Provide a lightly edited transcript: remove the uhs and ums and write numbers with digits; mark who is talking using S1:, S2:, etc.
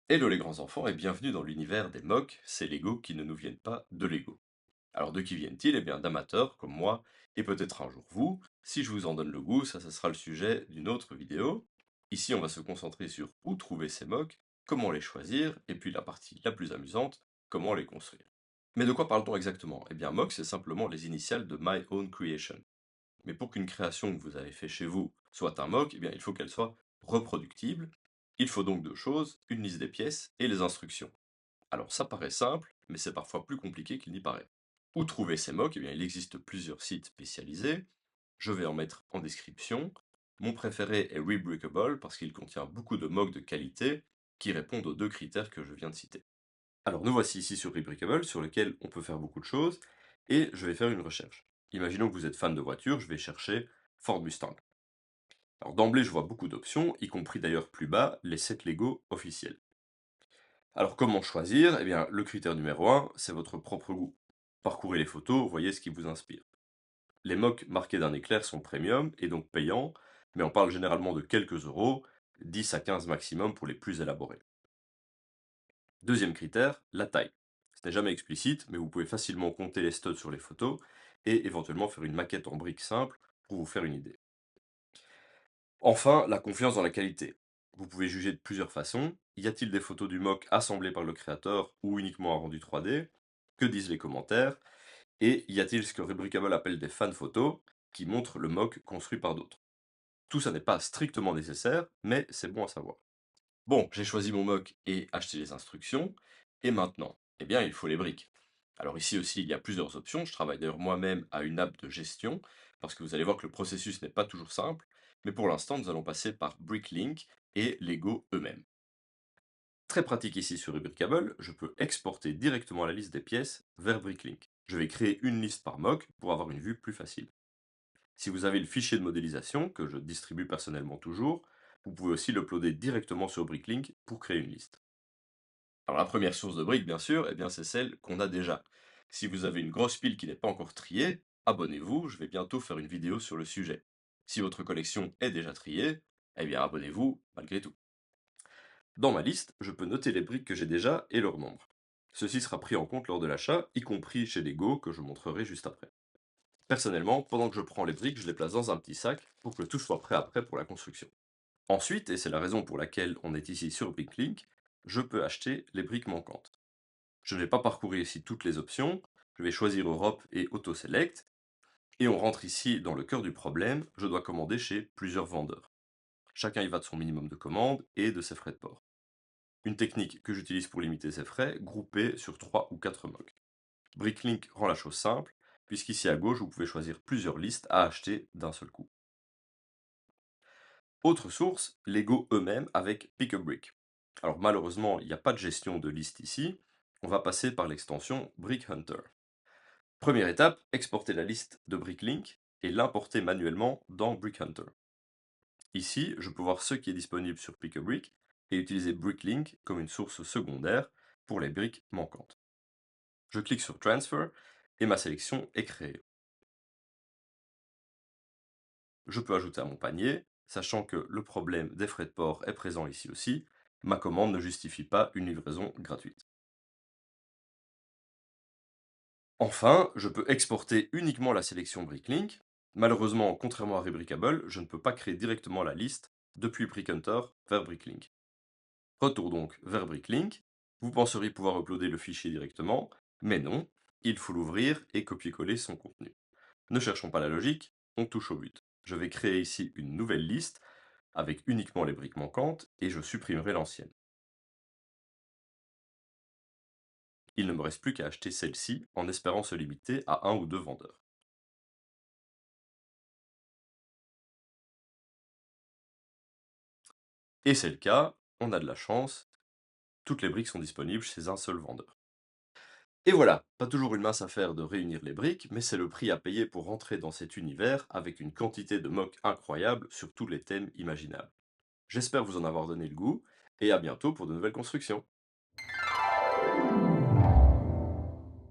S1: Hello les grands enfants et bienvenue dans l'univers des MOC, ces Lego qui ne nous viennent pas de Lego. Alors de qui viennent-ils? Eh bien d'amateurs comme moi et peut-être un jour vous. Si je vous en donne le goût, ça sera le sujet d'une autre vidéo. Ici on va se concentrer sur où trouver ces MOC, comment les choisir et puis la partie la plus amusante, comment les construire. Mais de quoi parle-t-on exactement? Eh bien MOC c'est simplement les initiales de My Own Creation. Mais pour qu'une création que vous avez fait chez vous soit un mock, eh bien, il faut qu'elle soit reproductible. Il faut donc deux choses, une liste des pièces et les instructions. Alors ça paraît simple, mais c'est parfois plus compliqué qu'il n'y paraît. Où trouver ces mocks? Eh bien, il existe plusieurs sites spécialisés. Je vais en mettre en description. Mon préféré est Rebrickable parce qu'il contient beaucoup de mocks de qualité qui répondent aux deux critères que je viens de citer. Alors nous voici ici sur Rebrickable, sur lequel on peut faire beaucoup de choses, et je vais faire une recherche. Imaginons que vous êtes fan de voitures, je vais chercher Ford Mustang. Alors d'emblée, je vois beaucoup d'options, y compris d'ailleurs plus bas, les sets Lego officiels. Alors comment choisir? Eh bien, le critère numéro un, c'est votre propre goût. Parcourez les photos, voyez ce qui vous inspire. Les mocks marqués d'un éclair sont premium et donc payants, mais on parle généralement de quelques euros, 10 à 15 maximum pour les plus élaborés. Deuxième critère, la taille. Ce n'est jamais explicite, mais vous pouvez facilement compter les studs sur les photos et éventuellement faire une maquette en briques simple pour vous faire une idée. Enfin, la confiance dans la qualité. Vous pouvez juger de plusieurs façons. Y a-t-il des photos du mock assemblées par le créateur ou uniquement un rendu 3D? Que disent les commentaires? Et y a-t-il ce que Rebrickable appelle des fan photos qui montrent le mock construit par d'autres? Tout ça n'est pas strictement nécessaire, mais c'est bon à savoir. Bon, j'ai choisi mon mock et acheté les instructions. Et maintenant, eh bien, il faut les briques. Alors ici aussi, il y a plusieurs options. Je travaille d'ailleurs moi-même à une app de gestion, parce que vous allez voir que le processus n'est pas toujours simple. Mais pour l'instant, nous allons passer par Bricklink et Lego eux-mêmes. Très pratique ici sur Rebrickable, je peux exporter directement la liste des pièces vers Bricklink. Je vais créer une liste par mock pour avoir une vue plus facile. Si vous avez le fichier de modélisation, que je distribue personnellement toujours, vous pouvez aussi l'uploader directement sur Bricklink pour créer une liste. Alors la première source de briques, bien sûr, eh bien c'est celle qu'on a déjà. Si vous avez une grosse pile qui n'est pas encore triée, abonnez-vous, je vais bientôt faire une vidéo sur le sujet. Si votre collection est déjà triée, eh bien abonnez-vous malgré tout. Dans ma liste, je peux noter les briques que j'ai déjà et leur nombre. Ceci sera pris en compte lors de l'achat, y compris chez Lego, que je montrerai juste après. Personnellement, pendant que je prends les briques, je les place dans un petit sac pour que tout soit prêt après pour la construction. Ensuite, et c'est la raison pour laquelle on est ici sur BrickLink, je peux acheter les briques manquantes. Je ne vais pas parcourir ici toutes les options, je vais choisir Europe et Auto Select, et on rentre ici dans le cœur du problème, je dois commander chez plusieurs vendeurs. Chacun y va de son minimum de commande et de ses frais de port. Une technique que j'utilise pour limiter ces frais, groupés sur 3 ou 4 mocks. Bricklink rend la chose simple, puisqu'ici à gauche, vous pouvez choisir plusieurs listes à acheter d'un seul coup. Autre source, Lego eux-mêmes avec Pick a Brick. Alors malheureusement, il n'y a pas de gestion de liste ici, on va passer par l'extension Brick Hunter. Première étape, exporter la liste de Bricklink et l'importer manuellement dans Brick Hunter. Ici, je peux voir ce qui est disponible sur Pick a Brick et utiliser Bricklink comme une source secondaire pour les briques manquantes. Je clique sur Transfer et ma sélection est créée. Je peux ajouter à mon panier, sachant que le problème des frais de port est présent ici aussi, ma commande ne justifie pas une livraison gratuite. Enfin, je peux exporter uniquement la sélection Bricklink. Malheureusement, contrairement à Rebrickable, je ne peux pas créer directement la liste depuis Brickhunter vers Bricklink. Retour donc vers Bricklink. Vous penseriez pouvoir uploader le fichier directement, mais non, il faut l'ouvrir et copier-coller son contenu. Ne cherchons pas la logique, on touche au but. Je vais créer ici une nouvelle liste avec uniquement les briques manquantes et je supprimerai l'ancienne. Il ne me reste plus qu'à acheter celle-ci en espérant se limiter à un ou deux vendeurs. Et c'est le cas, on a de la chance, toutes les briques sont disponibles chez un seul vendeur. Et voilà, pas toujours une mince affaire de réunir les briques, mais c'est le prix à payer pour rentrer dans cet univers avec une quantité de mocks incroyable sur tous les thèmes imaginables. J'espère vous en avoir donné le goût, et à bientôt pour de nouvelles constructions.